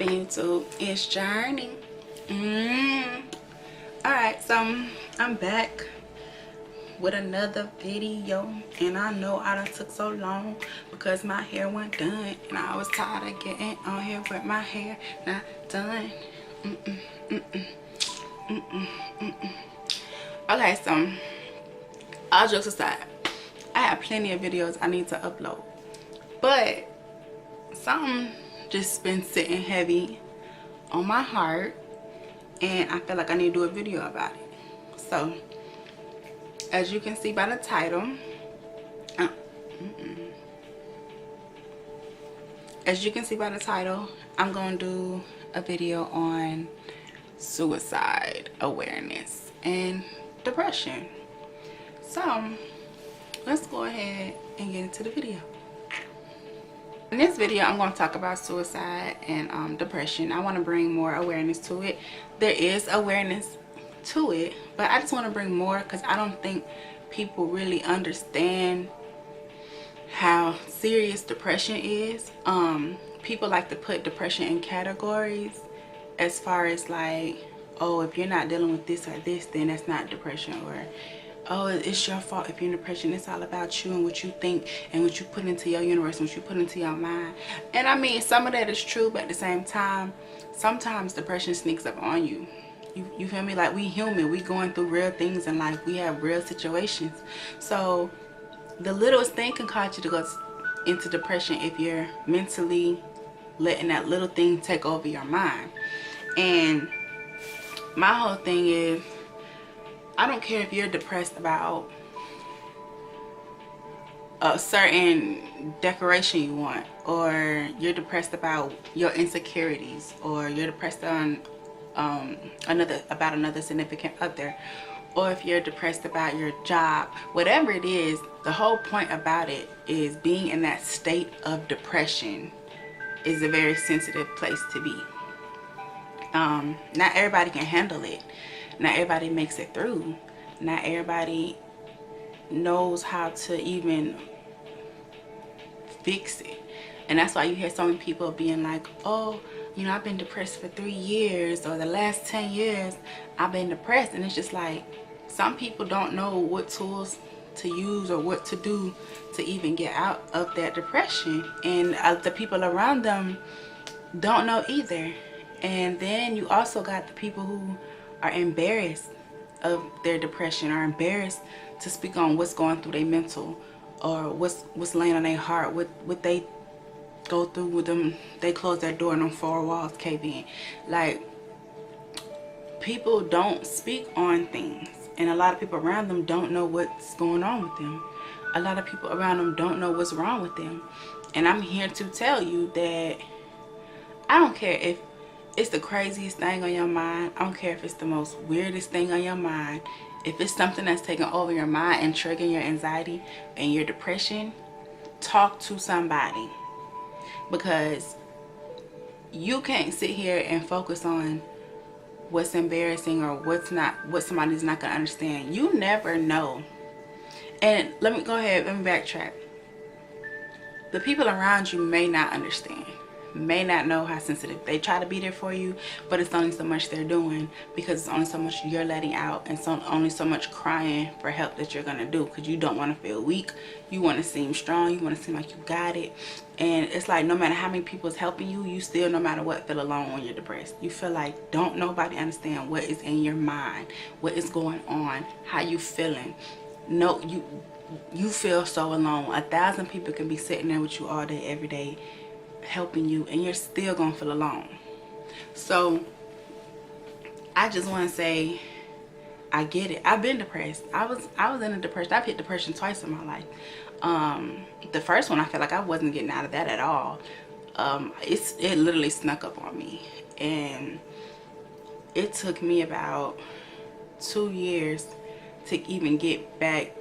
poppin' YouTube? It's Journey. Alright, so I'm back with another video, and I know I done took so long because my hair wasn't done, and I was tired of getting on here with my hair not done. Okay, so all jokes aside, I have plenty of videos I need to upload, but something just been sitting heavy on my heart, and I feel like I need to do a video about it. So as you can see by the title, I'm gonna do a video on suicide awareness and depression. So let's go ahead and get into the video. In this video, I'm going to talk about suicide and depression. I want to bring more awareness to it. There is awareness to it, but I just want to bring more because I don't think people really understand how serious depression is. People like to put depression in categories as far as like, oh, if you're not dealing with this or this, then that's not depression, or oh, it's your fault if you're in depression. It's all about you and what you think and what you put into your universe, what you put into your mind. And I mean, some of that is true, but at the same time, sometimes depression sneaks up on you. You feel me? Like, we human, we going through real things in life, we have real situations. So the littlest thing can cause you to go into depression if you're mentally letting that little thing take over your mind. And my whole thing is, I don't care if you're depressed about a certain decoration you want, or you're depressed about your insecurities, or you're depressed on another significant other, or if you're depressed about your job. Whatever it is, the whole point about it is being in that state of depression is a very sensitive place to be. Not everybody can handle it. Not everybody makes it through. Not everybody knows how to even fix it. And that's why you hear so many people being like, oh, you know, I've been depressed for 3 years, or the last 10 years I've been depressed. And it's just like, some people don't know what tools to use or what to do to even get out of that depression, and the people around them don't know either. And then you also got the people who are embarrassed of their depression, are embarrassed to speak on what's going through their mental, or what's laying on their heart, what they go through with them. They close their door and them 4 walls cave in. Like, people don't speak on things, and a lot of people around them don't know what's going on with them. A lot of people around them don't know what's wrong with them. And I'm here to tell you that I don't care if it's the craziest thing on your mind. I don't care if it's the most weirdest thing on your mind. If it's something that's taking over your mind and triggering your anxiety and your depression, talk to somebody. Because you can't sit here and focus on what's embarrassing or what somebody's not gonna understand. You never know. And let me backtrack. The people around you may not understand, may not know how sensitive. They try to be there for you, but it's only so much they're doing, because it's only so much you're letting out, and only so much crying for help that you're gonna do, because you don't want to feel weak. You want to seem strong, you want to seem like you got it. And it's like, no matter how many people is helping you, you still, no matter what, feel alone when you're depressed. You feel like don't nobody understand what is in your mind, what is going on, how you feeling. No, you feel so alone. 1,000 people can be sitting there with you all day, every day, helping you, and you're still gonna feel alone. So I just want to say, I get it. I've been depressed. I was in a depression. I've hit depression twice in my life. The first one, I felt like I wasn't getting out of that at all. It literally snuck up on me, and it took me about 2 years to even get back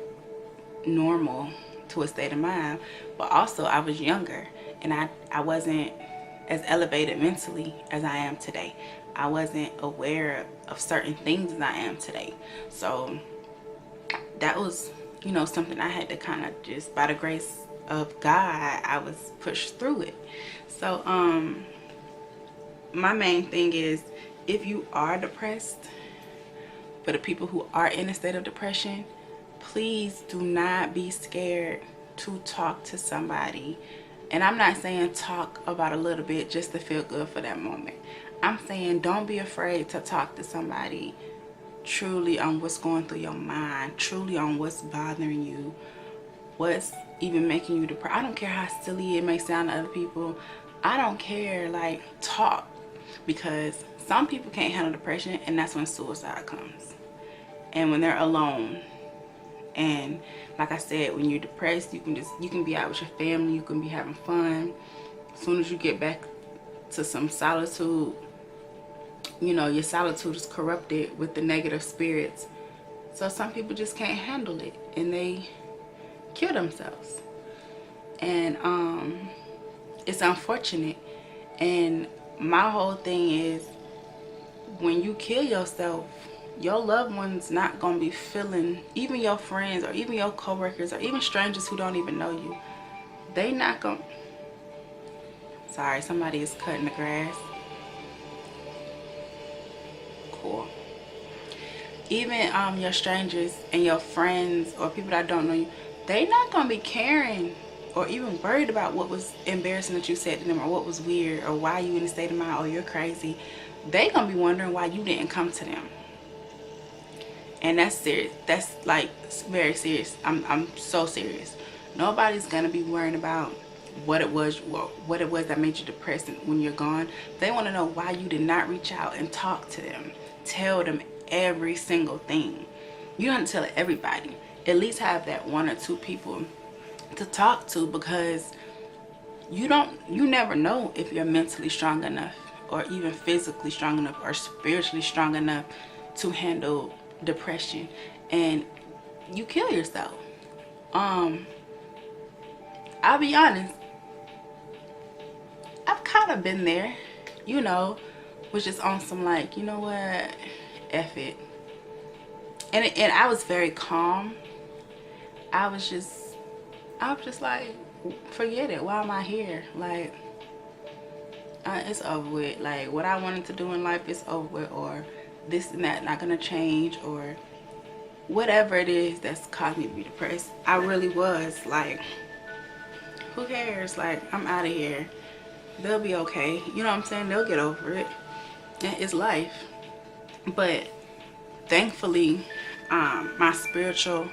normal to a state of mind. But also, I was younger, and I wasn't as elevated mentally as I am today. I wasn't aware of certain things as I am today. So that was, you know, something I had to kind of just, by the grace of God, I was pushed through it. So my main thing is, if you are depressed, for the people who are in a state of depression, please do not be scared to talk to somebody. And I'm not saying talk about a little bit just to feel good for that moment. I'm saying don't be afraid to talk to somebody truly on what's going through your mind, truly on what's bothering you, what's even making you depressed. I don't care how silly it may sound to other people. I don't care. Like, talk. Because some people can't handle depression, and that's when suicide comes. And when they're alone. And like I said, when you're depressed, you can be out with your family, you can be having fun. As soon as you get back to some solitude, you know, your solitude is corrupted with the negative spirits. So some people just can't handle it, and they kill themselves. And it's unfortunate. And my whole thing is, when you kill yourself, your loved ones not gonna be feeling, even your friends or even your co-workers or even strangers who don't even know you, they not gonna, sorry, somebody is cutting the grass. Cool. Even your strangers and your friends or people that don't know you, they not gonna be caring or even worried about what was embarrassing that you said to them, or what was weird, or why you in a state of mind, or you're crazy. They gonna be wondering why you didn't come to them. And that's serious. That's like very serious. I'm so serious. Nobody's gonna be worrying about what it was that made you depressed when you're gone. They want to know why you did not reach out and talk to them, tell them every single thing. You don't have to tell everybody. At least have that one or two people to talk to, because you never know if you're mentally strong enough, or even physically strong enough, or spiritually strong enough to handle depression, and you kill yourself. I'll be honest, I've kind of been there, you know, was just on some like, you know what, F it. And I was very calm. I was just like, forget it, why am I here? Like, it's over with. Like, what I wanted to do in life is over with, or this and that not gonna change, or whatever it is that's caused me to be depressed. I really was like, who cares? Like, I'm out of here. They'll be okay. You know what I'm saying? They'll get over it. It's life. But thankfully, my spiritual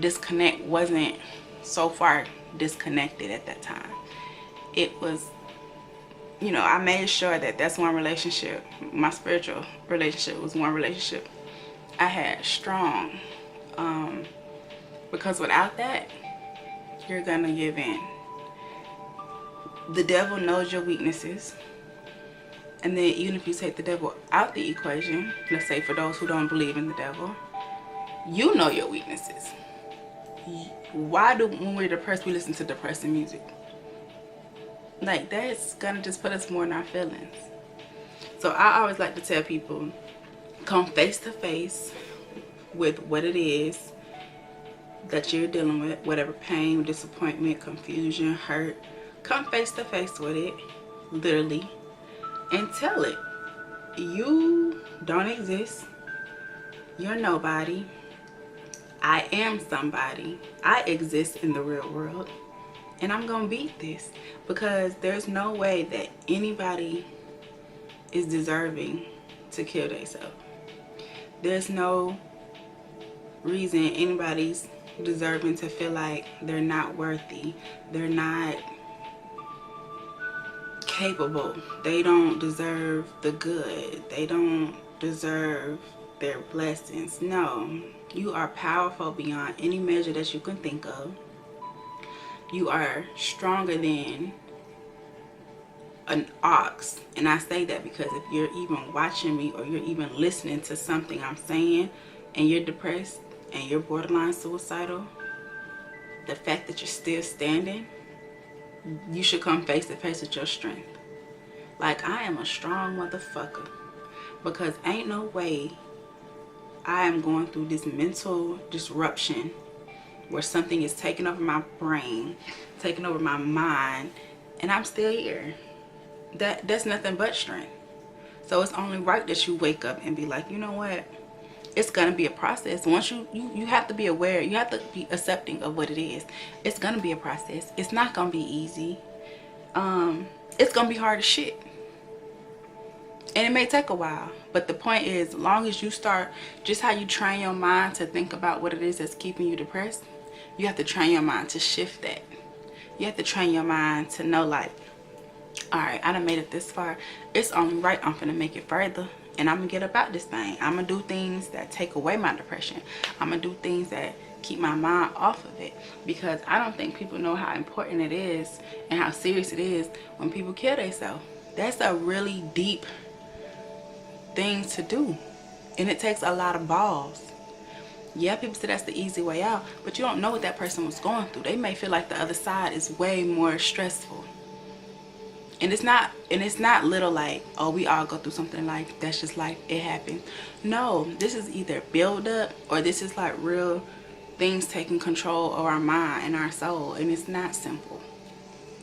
disconnect wasn't so far disconnected at that time. It was, you know, I made sure that that's one relationship. My spiritual relationship was one relationship I had strong. Because without that, you're gonna give in. The devil knows your weaknesses. And then even if you take the devil out the equation, let's say for those who don't believe in the devil, you know your weaknesses. Why do, when we're depressed, we listen to depressing music? Like, that's gonna just put us more in our feelings. So I always like to tell people, come face to face with what it is that you're dealing with, whatever pain, disappointment, confusion, hurt. Come face to face with it, literally, and tell it. You don't exist. You're nobody. I am somebody. I exist in the real world. And I'm gonna beat this, because there's no way that anybody is deserving to kill themselves. There's no reason anybody's deserving to feel like they're not worthy, they're not capable, they don't deserve the good, they don't deserve their blessings. No, you are powerful beyond any measure that you can think of. You are stronger than an ox. And I say that because if you're even watching me, or you're even listening to something I'm saying, and you're depressed and you're borderline suicidal, the fact that you're still standing, you should come face to face with your strength. Like, I am a strong motherfucker, because ain't no way I am going through this mental disruption where something is taking over my brain, taking over my mind, and I'm still here. That's nothing but strength. So it's only right that you wake up and be like, you know what, it's gonna be a process. Once you have to be aware, you have to be accepting of what it is. It's gonna be a process. It's not gonna be easy. It's gonna be hard as shit, and it may take a while, but the point is, as long as you start, just how you train your mind to think about what it is that's keeping you depressed, you have to train your mind to shift that. You have to train your mind to know, like, all right, I done made it this far. It's only right I'm gonna make it further, and I'm gonna get about this thing. I'm gonna do things that take away my depression. I'm gonna do things that keep my mind off of it, because I don't think people know how important it is and how serious it is when people kill themselves. That's a really deep thing to do, and it takes a lot of balls. Yeah, people say that's the easy way out, but you don't know what that person was going through. They may feel like the other side is way more stressful. And it's not little like, oh, we all go through something in life, that's just life, it happens. No, this is either build up, or this is like real things taking control of our mind and our soul, and it's not simple.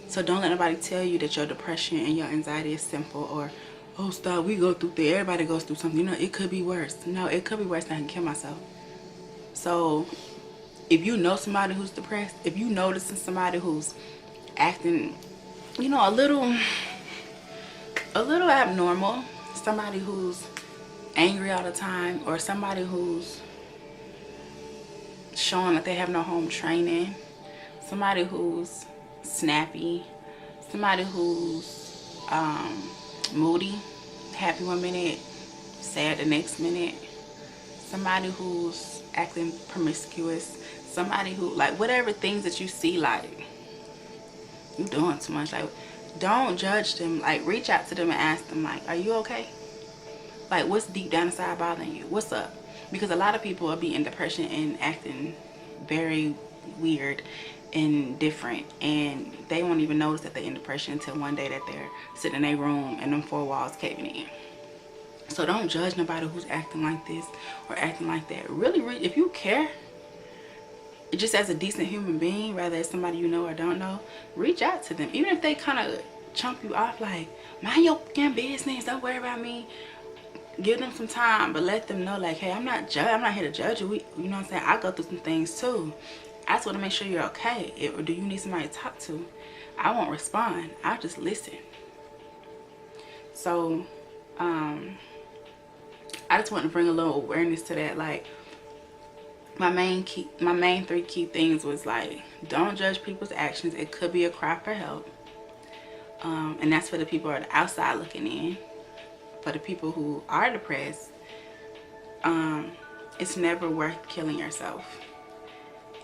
So don't let nobody tell you that your depression and your anxiety is simple, or, oh, stop, we go through there, everybody goes through something, you know, it could be worse. No, it could be worse than I can kill myself. So if you know somebody who's depressed, if you noticing somebody who's acting, you know, a little abnormal, somebody who's angry all the time, or somebody who's showing that they have no home training, somebody who's snappy, somebody who's moody, happy one minute, sad the next minute, somebody who's acting promiscuous, somebody who, like, whatever things that you see, like, you doing too much, like, don't judge them. Like, reach out to them and ask them, like, are you okay? Like, what's deep down inside bothering you? What's up? Because a lot of people will be in depression and acting very weird and different, and they won't even notice that they're in depression until one day that they're sitting in their room and them four walls caving in. So don't judge nobody who's acting like this or acting like that. Really, if you care, just as a decent human being, rather as somebody you know or don't know, reach out to them. Even if they kind of chump you off, like, mind your fucking business, don't worry about me. Give them some time, but let them know, like, hey, I'm not here to judge you. You know what I'm saying? I go through some things too. I just want to make sure you're okay. Or do you need somebody to talk to? I won't respond. I'll just listen. So, I just want to bring a little awareness to that. Like, my main 3 key things was, like, don't judge people's actions. It could be a cry for help, and that's for the people who are outside looking in. For the people who are depressed, it's never worth killing yourself.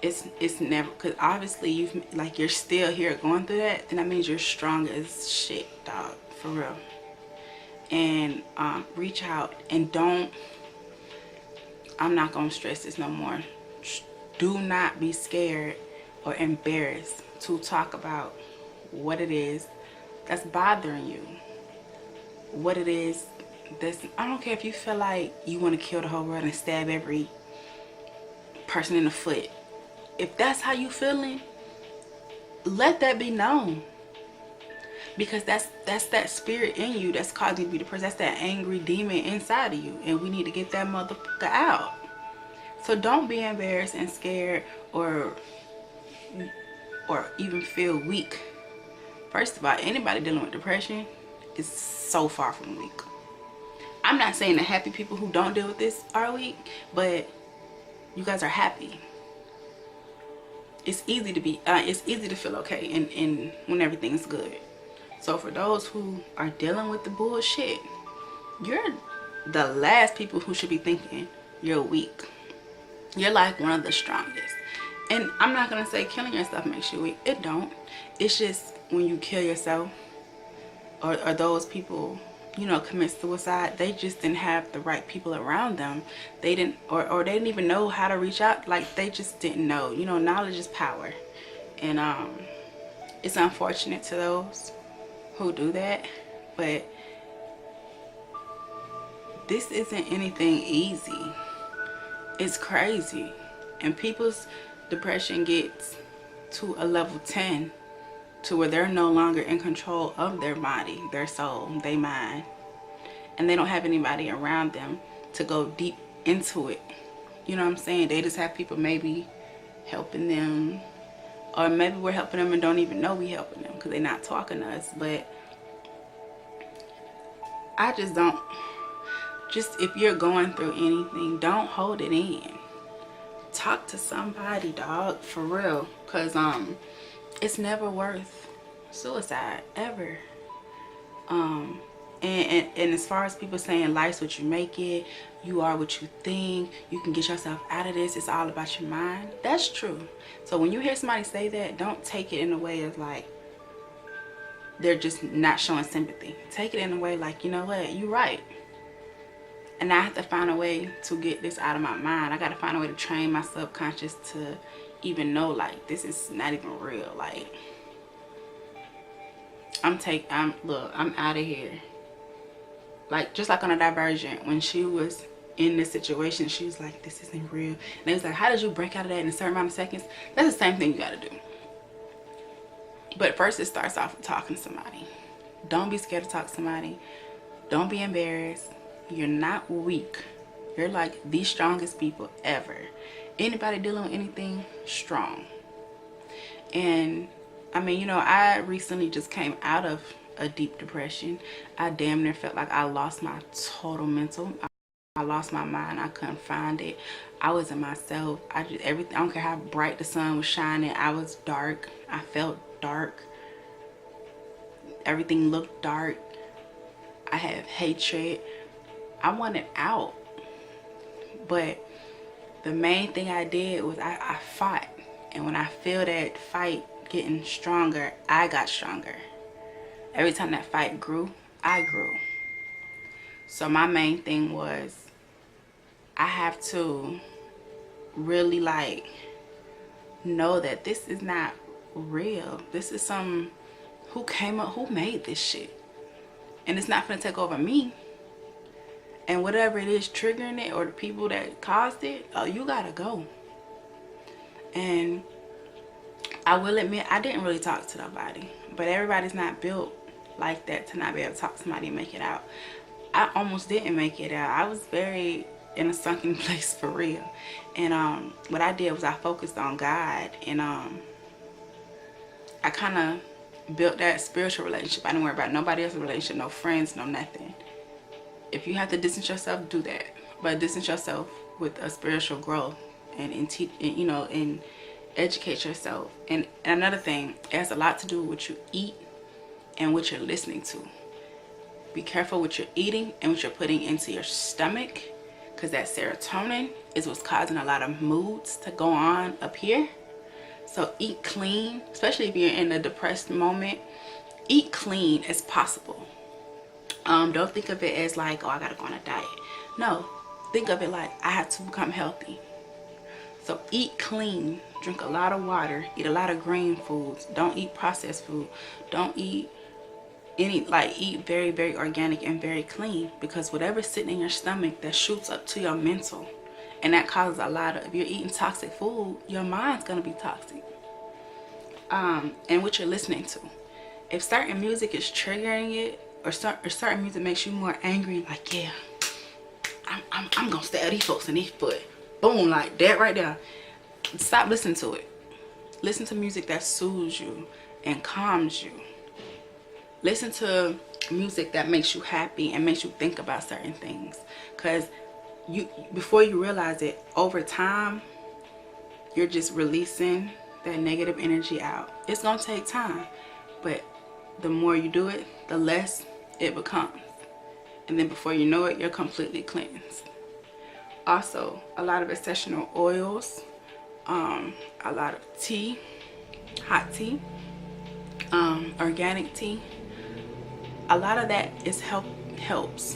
It's never, because obviously you're still here going through that, then that means you're strong as shit, dog, for real. And reach out, and I'm not gonna stress this no more, do not be scared or embarrassed to talk about what it is that's bothering you, what it is that's, I don't care if you feel like you want to kill the whole world and stab every person in the foot. If that's how you feeling, let that be known, because that's that spirit in you that's causing you to be depressed. That's that angry demon inside of you, and we need to get that motherfucker out. So don't be embarrassed and scared or even feel weak. First of all, anybody dealing with depression is so far from weak. I'm not saying that happy people who don't deal with this are weak, but you guys are happy. It's easy to be it's easy to feel okay and when everything's good. So for those who are dealing with the bullshit, you're the last people who should be thinking you're weak. You're like one of the strongest. And I'm not gonna say killing yourself makes you weak. It don't. It's just when you kill yourself, or those people, you know, commit suicide, they just didn't have the right people around them. They didn't, or they didn't even know how to reach out. Like, they just didn't know. You know, knowledge is power. And it's unfortunate to those who do that, but this isn't anything easy. It's crazy. And people's depression gets to a level 10 to where they're no longer in control of their body, their soul, their mind. and they don't have anybody around them to go deep into it. You know what I'm saying? They just have people maybe helping them, or maybe we're helping them and don't even know we helping them because they're not talking to us. But I just don't, just if you're going through anything, don't hold it in. Talk to somebody, dog, for real, because it's never worth suicide, ever. And as far as people saying life's what you make it, you are what you think, you can get yourself out of this, it's all about your mind. That's true. So when you hear somebody say that, don't take it in a way of like they're just not showing sympathy. Take it in a way like, you know what, you're right. And I have to find a way to get this out of my mind. I got to find a way to train my subconscious to even know like this is not even real. Like I'm out of here. Like just like on a Divergent, when she was in this situation, she was like, this isn't real. And they was like, how did you break out of that in a certain amount of seconds? That's the same thing you got to do. But first it starts off with talking to somebody. Don't be scared to talk to somebody. Don't be embarrassed. You're not weak. You're like the strongest people ever. Anybody dealing with anything, strong. And I mean, you know, I recently just came out of a deep depression. I damn near felt like I lost my total mental. I lost my mind. I couldn't find it. I wasn't myself. I don't care how bright the sun was shining, I was dark. I felt dark. Everything looked dark. I had hatred. I wanted out. But the main thing I did was I fought. And when I feel that fight getting stronger, I got stronger. Every time that fight grew, I grew. So my main thing was I have to really like know that this is not real. This is some who made this shit. And it's not gonna take over me. And whatever it is triggering it, or the people that caused it, oh, you gotta go. And I will admit, I didn't really talk to nobody. But everybody's not built like that to not be able to talk to somebody and make it out. I almost didn't make it out. I was very in a sunken place for real. And what I did was I focused on God. And I kind of built that spiritual relationship. I didn't worry about nobody else's relationship, no friends, no nothing. If you have to distance yourself, do that. But distance yourself with a spiritual growth and educate yourself. And another thing, it has a lot to do with what you eat and what you're listening to. Be careful what you're eating and what you're putting into your stomach, because that serotonin is what's causing a lot of moods to go on up here. So eat clean, especially if you're in a depressed moment. Eat clean as possible. Don't think of it as like, oh, I gotta go on a diet. No, think of it like I have to become healthy. So eat clean, drink a lot of water, eat a lot of green foods. Don't eat processed food. Don't eat eat very, very organic and very clean, because whatever's sitting in your stomach, that shoots up to your mental, and that causes a lot of, if you're eating toxic food, your mind's gonna be toxic. And what you're listening to. If certain music is triggering it, or certain music makes you more angry, like, yeah, I'm gonna stay at these folks in these foot, boom, like that right there, stop listening to it. Listen to music that soothes you and calms you. Listen to music that makes you happy and makes you think about certain things, because before you realize it, over time you're just releasing that negative energy out. It's gonna take time, but the more you do it, the less it becomes, and then before you know it, you're completely cleansed. Also, a lot of essential oils, a lot of tea, hot tea, organic tea. A lot of that is helps,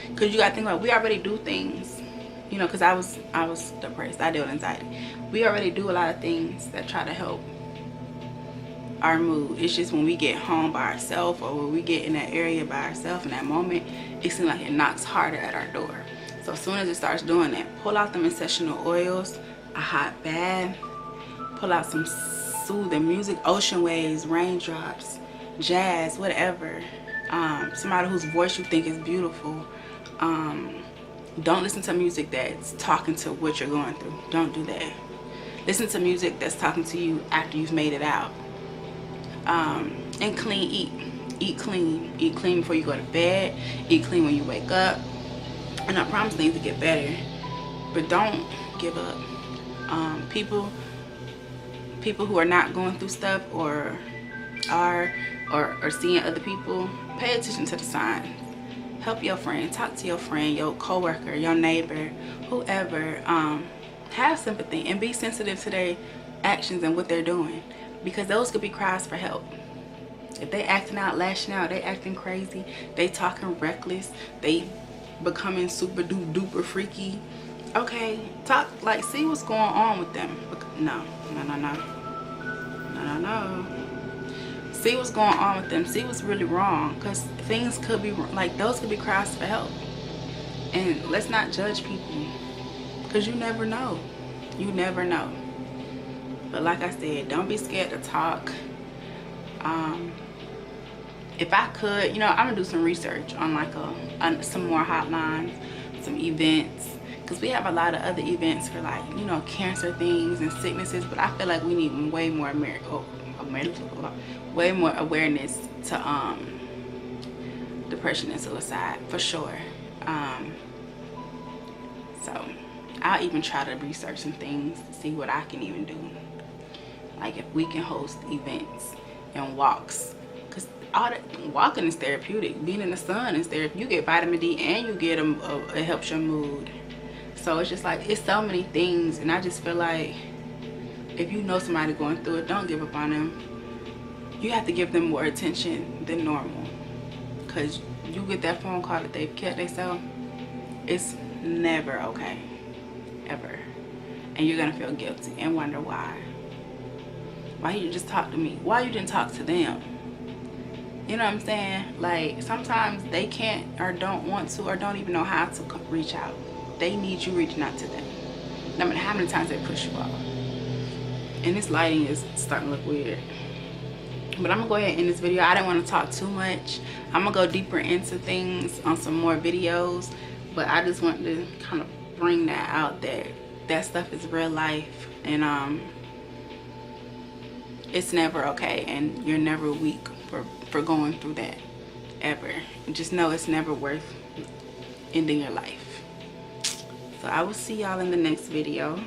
because you gotta think about, we already do things, you know, because I was depressed, I deal with anxiety. We already do a lot of things that try to help our mood. It's just when we get home by ourselves, or when we get in that area by ourselves in that moment, it seems like it knocks harder at our door. So as soon as it starts doing that, pull out them essential oils, a hot bath, pull out some soothing music, ocean waves, raindrops, jazz, whatever. somebody whose voice you think is beautiful. Don't listen to music that's talking to what you're going through. Don't do that. Listen to music that's talking to you after you've made it out. And clean eat. Eat clean. Eat clean before you go to bed. Eat clean when you wake up. And I promise things to get better. But don't give up. People who are not going through stuff or seeing other people, pay attention to the signs. Help your friend. Talk to your friend, your coworker, your neighbor, whoever. Have sympathy and be sensitive to their actions and what they're doing, because those could be cries for help. If they acting out, lashing out, they acting crazy, they talking reckless, they becoming super duper freaky, okay, talk, like, see what's going on with them. No. See what's going on with them. See what's really wrong, because things could be like, those could be cries for help. And let's not judge people, because you never know. You never know. But like I said, don't be scared to talk. If I could, you know, I'm gonna do some research on like some more hotlines, some events, because we have a lot of other events for, like, you know, cancer things and sicknesses, but I feel like we need way more awareness to depression and suicide, for sure. So I'll even try to research some things to see what I can even do, like if we can host events and walks, because all that walking is therapeutic. Being in the sun is therapeutic. You get vitamin D and you get it helps your mood. So it's just like, it's so many things, and I just feel like if you know somebody going through it, don't give up on them. You have to give them more attention than normal, because you get that phone call that they've killed themselves. It's never okay, ever. And you're gonna feel guilty and wonder why you just talk to me, why you didn't talk to them. You know what I'm saying? Like, sometimes they can't or don't want to or don't even know how to reach out. They need you reaching out to them, no matter how many times they push you off. And this lighting is starting to look weird, but I'm gonna go ahead and end this video. I didn't want to talk too much. I'm gonna go deeper into things on some more videos, but I just wanted to kind of bring that out there. That stuff is real life, and it's never okay, and you're never weak for going through that, ever. Just know it's never worth ending your life. So I will see y'all in the next video.